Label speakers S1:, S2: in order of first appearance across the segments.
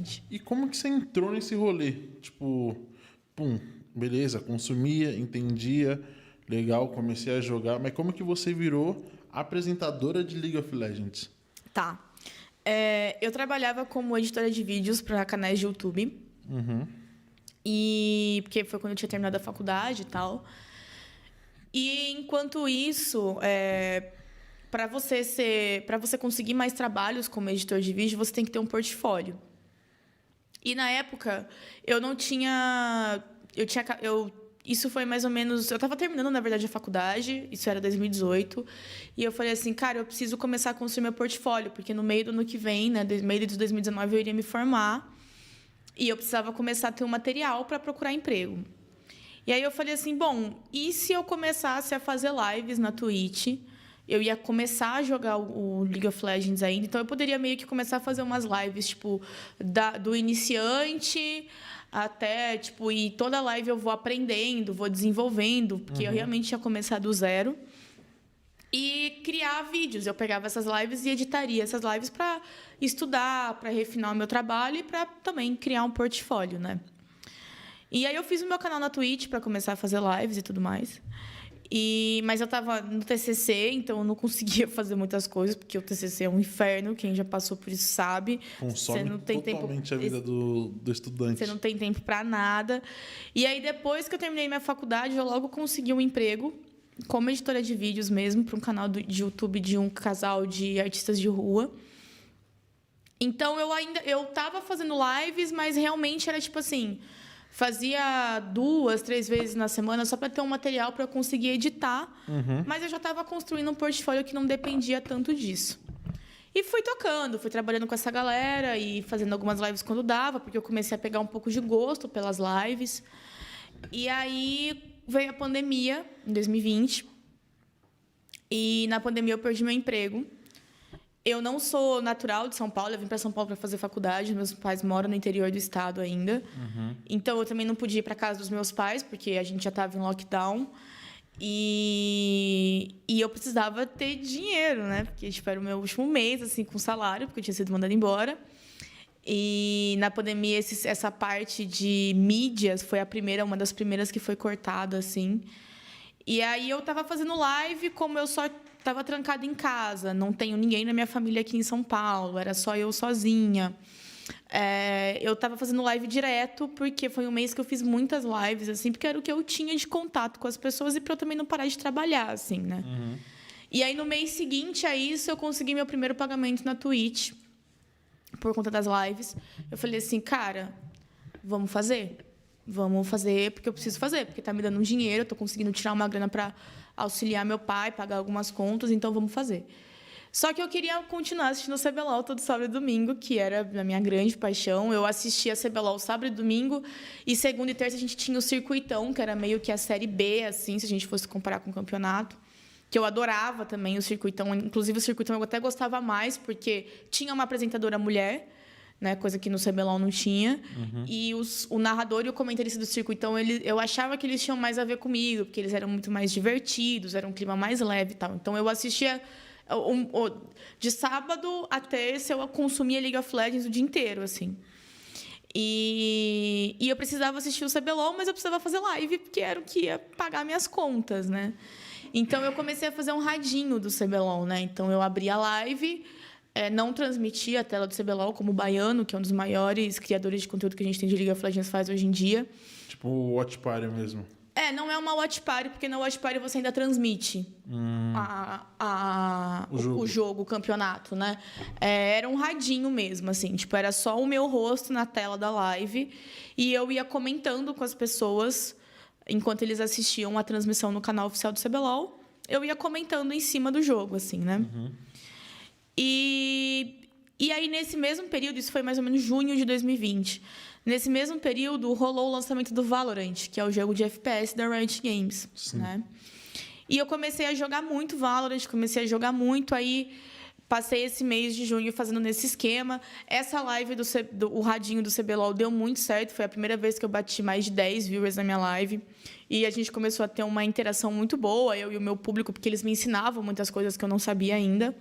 S1: Legend.
S2: E como que você entrou nesse rolê? Tipo, pum, beleza, consumia, entendia, legal, comecei a jogar, mas como que você virou apresentadora de League of Legends?
S1: Tá. Eu trabalhava como editora de vídeos para canais de YouTube. E porque foi quando eu tinha terminado a faculdade e tal. E enquanto isso, para você conseguir mais trabalhos como editor de vídeo, você tem que ter um portfólio. E na época eu não tinha, isso foi mais ou menos, eu estava terminando na verdade a faculdade, isso era 2018, e eu falei assim, cara, eu preciso começar a construir meu portfólio, porque no meio do ano que vem, né, no meio de 2019 eu iria me formar. E eu precisava começar a ter um material para procurar emprego. E aí eu falei assim, bom, e se eu começasse a fazer lives na Twitch? Eu ia começar a jogar o League of Legends ainda, então eu poderia meio que começar a fazer umas lives, tipo, do iniciante até, tipo, e toda live eu vou aprendendo, vou desenvolvendo, porque eu realmente ia começar do zero. E criar vídeos. Eu pegava essas lives e editaria essas lives para estudar, para refinar o meu trabalho e para também criar um portfólio, né? E aí eu fiz o meu canal na Twitch para começar a fazer lives e tudo mais. Mas eu estava no TCC, então eu não conseguia fazer muitas coisas, porque o TCC é um inferno, quem já passou por isso sabe.
S2: Consome
S1: Você não tem
S2: totalmente
S1: tempo,
S2: a vida do estudante.
S1: você não tem tempo para nada. E aí depois que eu terminei minha faculdade, eu logo consegui um emprego como editora de vídeos mesmo, para um canal de YouTube de um casal de artistas de rua. Então, eu tava fazendo lives, mas realmente era tipo assim, fazia 2, 3 vezes na semana só para ter um material para eu conseguir editar. Mas eu já estava construindo um portfólio que não dependia tanto disso. E fui tocando, fui trabalhando com essa galera e fazendo algumas lives quando dava, porque eu comecei a pegar um pouco de gosto pelas lives. E aí veio a pandemia, em 2020. E na pandemia eu perdi meu emprego. Eu não sou natural de São Paulo, eu vim para São Paulo para fazer faculdade. Meus pais moram no interior do estado ainda. Então eu também não podia ir para casa dos meus pais, porque a gente já estava em lockdown. E eu precisava ter dinheiro, né? Porque tipo, era o meu último mês assim, com salário, porque eu tinha sido mandada embora. E na pandemia, essa parte de mídias foi uma das primeiras que foi cortada, assim. E aí eu estava fazendo live, como eu só estava trancada em casa, não tenho ninguém na minha família aqui em São Paulo, era só eu sozinha. Eu estava fazendo live direto, porque foi um mês que eu fiz muitas lives, assim, porque era o que eu tinha de contato com as pessoas e para eu também não parar de trabalhar, assim, né? E aí, no mês seguinte a isso, eu consegui meu primeiro pagamento na Twitch, por conta das lives. Eu falei assim, cara, vamos fazer? Vamos fazer porque eu preciso fazer, porque tá me dando um dinheiro, eu tô conseguindo tirar uma grana para auxiliar meu pai, pagar algumas contas, então vamos fazer. Só que eu queria continuar assistindo o CBLOL todo sábado e domingo, que era a minha grande paixão. Eu assistia CBLOL sábado e domingo, e segunda e terça a gente tinha o Circuitão, que era meio que a série B, assim, se a gente fosse comparar com o campeonato. Que eu adorava também o Circuitão. Inclusive, o Circuitão eu até gostava mais, porque tinha uma apresentadora mulher, né, coisa que no CBLOL não tinha. E o narrador e o comentarista do Circuitão, eu achava que eles tinham mais a ver comigo, porque eles eram muito mais divertidos, era um clima mais leve e tal. Então, eu assistia... de sábado a terça, eu consumia League of Legends o dia inteiro, assim. E eu precisava assistir o CBLOL, mas eu precisava fazer live, porque era o que ia pagar minhas contas, né? Então, eu comecei a fazer um radinho do CBLOL, né? Então, eu abria a live, não transmitia a tela do CBLOL, como o Baiano, que é um dos maiores criadores de conteúdo que a gente tem de League of Legends faz hoje em dia.
S2: Tipo o Watch Party mesmo.
S1: Não é uma Watch Party, porque na Watch Party você ainda transmite o jogo, o campeonato, né? Era um radinho mesmo, assim. Tipo, era só o meu rosto na tela da live e eu ia comentando com as pessoas enquanto eles assistiam a transmissão no canal oficial do CBLOL. Eu ia comentando em cima do jogo, assim, né? E aí, nesse mesmo período, isso foi mais ou menos junho de 2020... Nesse mesmo período, rolou o lançamento do Valorant, que é o jogo de FPS da Riot Games. Né? E eu comecei a jogar muito Valorant, aí passei esse mês de junho fazendo nesse esquema. Essa live o radinho do CBLOL deu muito certo, foi a primeira vez que eu bati mais de 10 viewers na minha live. E a gente começou a ter uma interação muito boa, eu e o meu público, porque eles me ensinavam muitas coisas que eu não sabia ainda.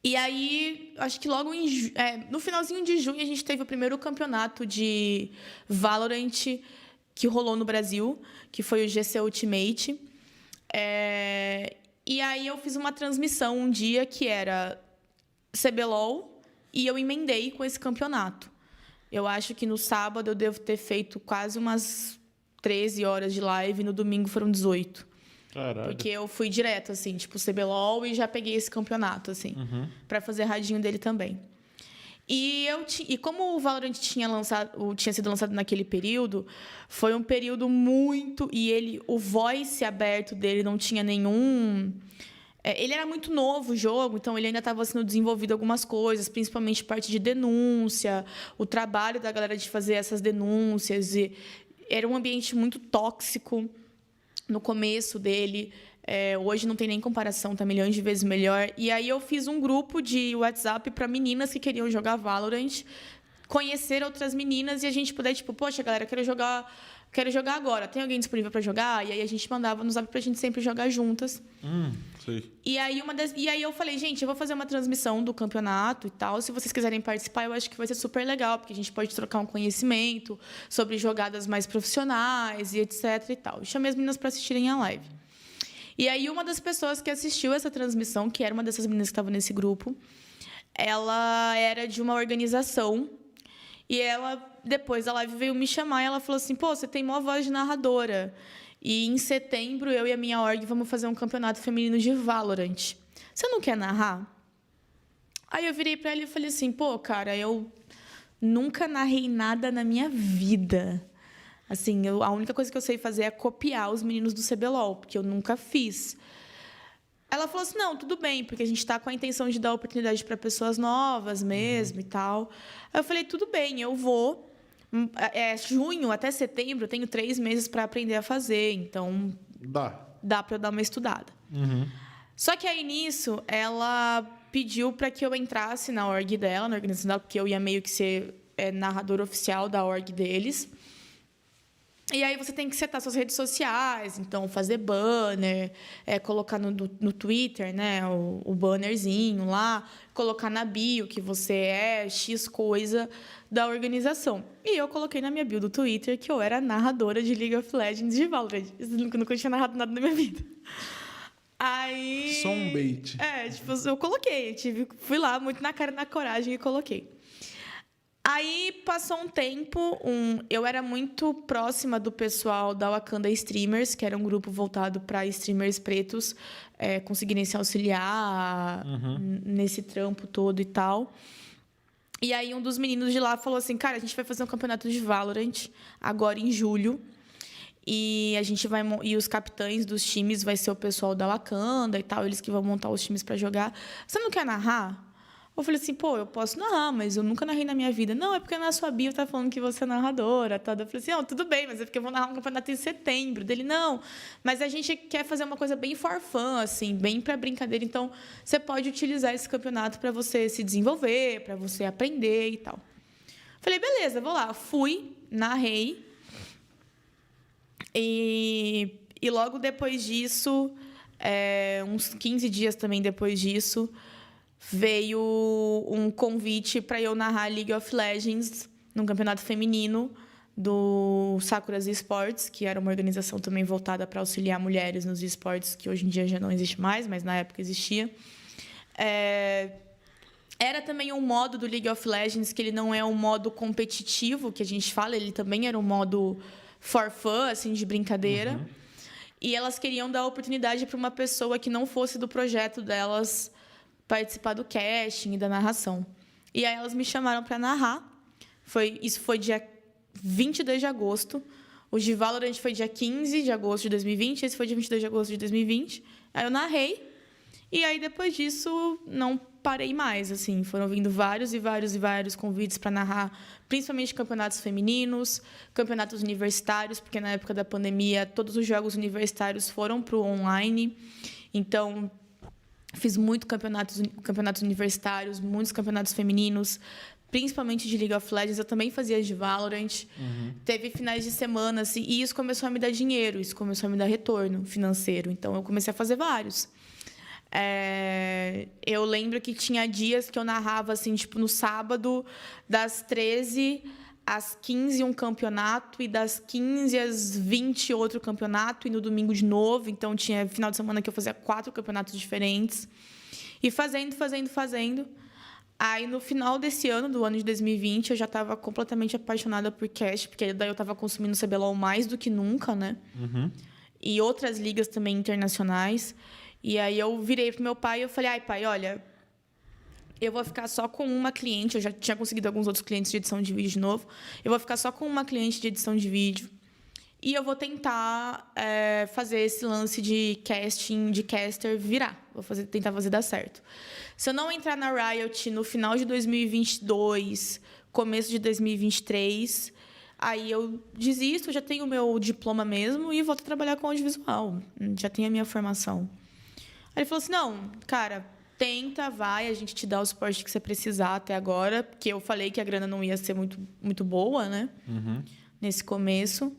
S1: E aí, acho que logo no finalzinho de junho, a gente teve o primeiro campeonato de Valorant que rolou no Brasil, que foi o GC Ultimate. E aí eu fiz uma transmissão um dia que era CBLOL e eu emendei com esse campeonato. Eu acho que no sábado eu devo ter feito quase umas 13 horas de live, no domingo foram 18.
S2: Caralho.
S1: Porque eu fui direto, assim, tipo, CBLOL e já peguei esse campeonato, assim, pra fazer radinho dele também. E como o Valorant tinha sido lançado naquele período, foi um período muito... o voice aberto dele não tinha nenhum... ele era muito novo o jogo, então ele ainda estava sendo desenvolvido algumas coisas, principalmente parte de denúncia, o trabalho da galera de fazer essas denúncias. E era um ambiente muito tóxico no começo dele. Hoje não tem nem comparação, tá milhões de vezes melhor. E aí eu fiz um grupo de WhatsApp para meninas que queriam jogar Valorant, conhecer outras meninas e a gente puder, tipo, poxa, galera, quero jogar agora. Tem alguém disponível para jogar? E aí a gente mandava no Zap pra gente sempre jogar juntas.
S2: Sei.
S1: E aí eu falei, gente, eu vou fazer uma transmissão do campeonato e tal. Se vocês quiserem participar, eu acho que vai ser super legal, porque a gente pode trocar um conhecimento sobre jogadas mais profissionais e etc e tal. Eu chamei as meninas para assistirem a live. E aí uma das pessoas que assistiu essa transmissão, que era uma dessas meninas que estava nesse grupo, ela era de uma organização. E ela, depois da live, veio me chamar e ela falou assim, pô, você tem maior voz de narradora. E em setembro, eu e a minha org vamos fazer um campeonato feminino de Valorant. Você não quer narrar? Aí eu virei para ela e falei assim, pô, cara, eu nunca narrei nada na minha vida. Assim, a única coisa que eu sei fazer é copiar os meninos do CBLOL, porque eu nunca fiz. Ela falou assim, não, tudo bem, porque a gente está com a intenção de dar oportunidade para pessoas novas mesmo e tal. Aí eu falei, tudo bem, eu vou. Junho até setembro, eu tenho 3 meses para aprender a fazer, então dá para eu dar uma estudada. Só que aí, nisso, ela pediu para que eu entrasse na org dela, na organização dela, porque eu ia meio que ser narrador oficial da org deles. E aí você tem que setar suas redes sociais, então fazer banner, colocar no Twitter, né, o bannerzinho lá, colocar na bio que você é X coisa da organização. E eu coloquei na minha bio do Twitter que eu era narradora de League of Legends de Valorant. Eu nunca tinha narrado nada na minha vida. Aí...
S2: Só um bait.
S1: Eu coloquei. Fui lá, muito na cara e na coragem, e coloquei. Aí, passou um tempo, eu era muito próxima do pessoal da Wakanda Streamers, que era um grupo voltado para streamers pretos conseguirem se auxiliar nesse trampo todo e tal. E aí, um dos meninos de lá falou assim, cara, a gente vai fazer um campeonato de Valorant agora em julho. E a gente vai... E os capitães dos times vai ser o pessoal da Wakanda e tal, eles que vão montar os times para jogar. Você não quer narrar? Eu falei assim, pô, eu posso narrar, mas eu nunca narrei na minha vida. Não, é porque na sua bio tá falando que você é narradora. Tá? Eu falei assim, não, tudo bem, mas é porque eu vou narrar um campeonato em setembro. Dele, não, mas a gente quer fazer uma coisa bem for fun, assim, bem para brincadeira. Então, você pode utilizar esse campeonato para você se desenvolver, para você aprender e tal. Falei, beleza, vou lá. Fui, narrei. E logo depois disso, uns 15 dias também depois disso, veio um convite para eu narrar League of Legends num campeonato feminino do Sakuras Esports, que era uma organização também voltada para auxiliar mulheres nos esportes, que hoje em dia já não existe mais, mas na época existia. Era também um modo do League of Legends que ele não é um modo competitivo, que a gente fala, ele também era um modo for fun, assim, de brincadeira. E elas queriam dar oportunidade para uma pessoa que não fosse do projeto delas participar do casting e da narração. E aí elas me chamaram para narrar. Isso foi dia 22 de agosto. O de Valorant foi dia 15 de agosto de 2020. Esse foi dia 22 de agosto de 2020. Aí eu narrei. E aí, depois disso, não parei mais, assim. Foram vindo vários e vários e vários convites para narrar, principalmente campeonatos femininos, campeonatos universitários, porque na época da pandemia, todos os jogos universitários foram para o online. Então, fiz muitos campeonatos universitários, muitos campeonatos femininos, principalmente de League of Legends. Eu também fazia de Valorant. Teve finais de semana, assim, e isso começou a me dar dinheiro, isso começou a me dar retorno financeiro. Então, eu comecei a fazer vários. Eu lembro que tinha dias que eu narrava, assim, tipo, no sábado, das 13 às 15 um campeonato, e das 15 às 20 outro campeonato, e no domingo de novo. Então, tinha final de semana que eu fazia 4 campeonatos diferentes. E fazendo. Aí, no final desse ano, do ano de 2020, eu já estava completamente apaixonada por cast, porque daí eu estava consumindo CBLOL mais do que nunca, né? E outras ligas também internacionais. E aí eu virei pro meu pai e eu falei, ai, pai, olha, eu vou ficar só com uma cliente. Eu já tinha conseguido alguns outros clientes de edição de vídeo de novo. Eu vou ficar só com uma cliente de edição de vídeo. E eu vou tentar fazer esse lance de casting, de caster virar. Tentar fazer dar certo. Se eu não entrar na Riot no final de 2022, começo de 2023, aí eu desisto, já tenho o meu diploma mesmo e volto a trabalhar com audiovisual. Já tenho a minha formação. Aí ele falou assim, não, cara, tenta, vai, a gente te dá o suporte que você precisar até agora, porque eu falei que a grana não ia ser muito, muito boa, né? Nesse começo.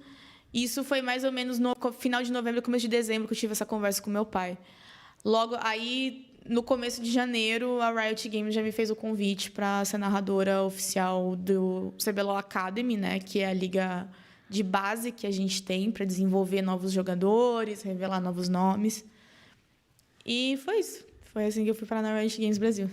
S1: Isso foi mais ou menos no final de novembro, começo de dezembro, que eu tive essa conversa com meu pai. Logo, aí, no começo de janeiro, a Riot Games já me fez o convite para ser narradora oficial do CBLOL Academy, né? Que é a liga de base que a gente tem para desenvolver novos jogadores, revelar novos nomes. E foi isso. Foi assim que eu fui para a Riot Games Brasil.